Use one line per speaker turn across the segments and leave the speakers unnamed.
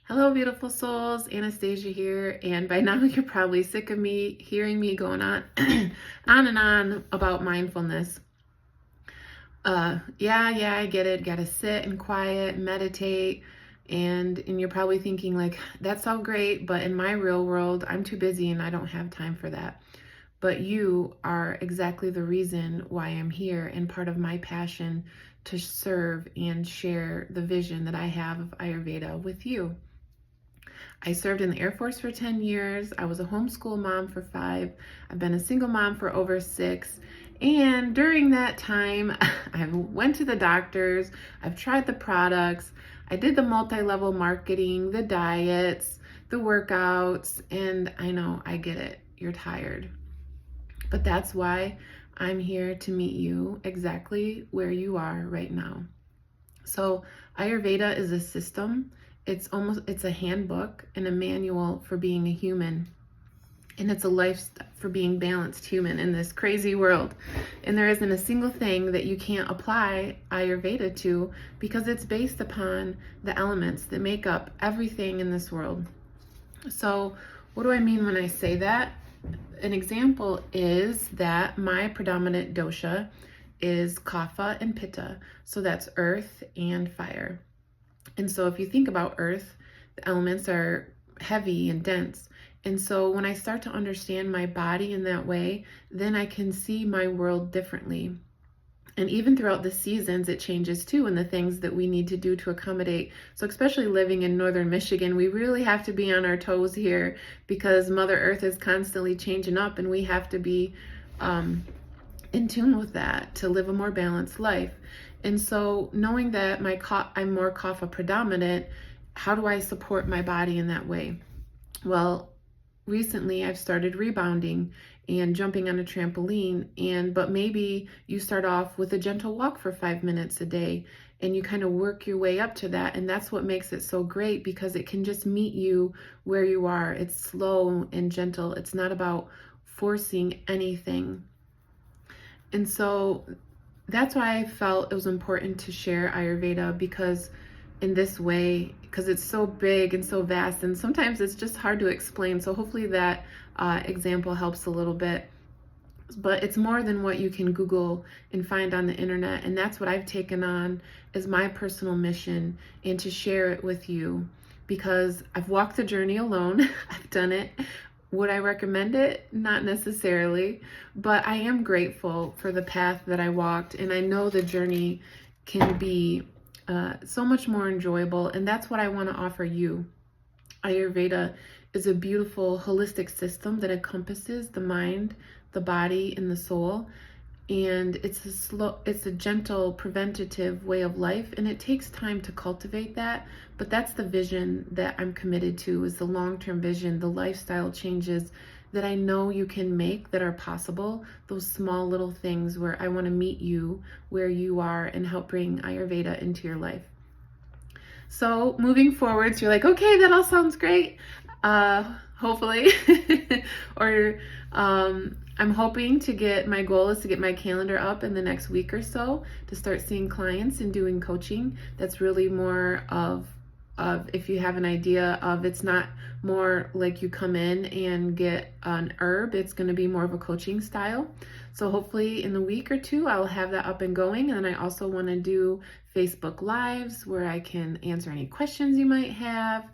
Hello, beautiful souls. Anastasia here. And by now, you're probably sick of me hearing me going on, on and on about mindfulness. Yeah, I get it. Gotta sit and quiet, meditate. And you're probably thinking, like, that's all great, but in my real world, I'm too busy and I don't have time for that. But you are exactly the reason why I'm here and part of my passion to serve and share the vision that I have of Ayurveda with you. I served in the Air Force for 10 years. I was a homeschool mom for 5. I've been a single mom for over 6. And during that time, I went to the doctors. I've tried the products. I did the multi-level marketing, the diets, the workouts, and I know, I get it. You're tired. But that's why I'm here to meet you exactly where you are right now. So Ayurveda is a system. It's a handbook and a manual for being a human. And it's a life for being balanced human in this crazy world. And there isn't a single thing that you can't apply Ayurveda to because it's based upon the elements that make up everything in this world. So what do I mean when I say that? An example is that my predominant dosha is kapha and pitta. So that's earth and fire. And so if you think about earth, the elements are heavy and dense. And so when I start to understand my body in that way, then I can see my world differently. And even throughout the seasons, it changes too, and the things that we need to do to accommodate. So especially living in northern Michigan, we really have to be on our toes here because Mother Earth is constantly changing up, and we have to be in tune with that to live a more balanced life. And so knowing that I'm more kapha predominant, how do I support my body in that way? Well, recently I've started rebounding and jumping on a trampoline, but maybe you start off with a gentle walk for 5 minutes a day and you kind of work your way up to that. And that's what makes it so great because it can just meet you where you are. It's slow and gentle. It's not about forcing anything. And so that's why I felt it was important to share Ayurveda because in this way, because it's so big and so vast, and sometimes it's just hard to explain. So hopefully that example helps a little bit. But it's more than what you can Google and find on the internet. And that's what I've taken on as my personal mission and to share it with you because I've walked the journey alone. I've done it. Would I recommend it? Not necessarily, but I am grateful for the path that I walked, and I know the journey can be so much more enjoyable, and that's what I want to offer you. Ayurveda is a beautiful holistic system that encompasses the mind, the body, and the soul. And it's a gentle, preventative way of life, and it takes time to cultivate that. But that's the vision that I'm committed to, is the long-term vision, the lifestyle changes that I know you can make that are possible, those small little things where I want to meet you where you are and help bring Ayurveda into your life. So moving forward, so you're like, okay, that all sounds great. Hopefully, or I'm hoping to my goal is to get my calendar up in the next week or so to start seeing clients and doing coaching. That's really more of if you have an idea of, it's not more like you come in and get an herb, it's going to be more of a coaching style. So hopefully in the week or 2, I'll have that up and going. And then I also want to do Facebook Lives where I can answer any questions you might have.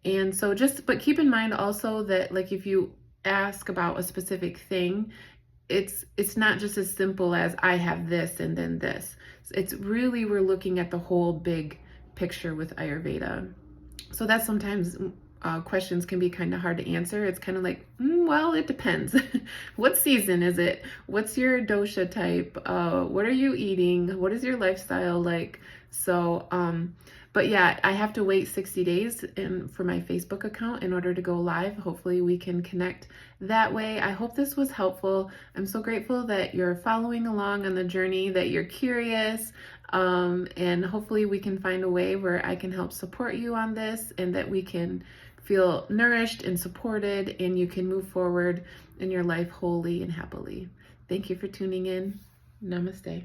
And so but keep in mind also that, like, if you ask about a specific thing, it's not just as simple as I have this and then this. It's really, we're looking at the whole big picture with Ayurveda. So that sometimes questions can be kind of hard to answer. It's kind of like, well, it depends. What season is it? What's your dosha type? What are you eating? What is your lifestyle like? So, but yeah, I have to wait 60 days for my Facebook account in order to go live. Hopefully we can connect that way. I hope this was helpful. I'm so grateful that you're following along on the journey, that you're curious, and hopefully we can find a way where I can help support you on this and that we can feel nourished and supported and you can move forward in your life wholly and happily. Thank you for tuning in. Namaste.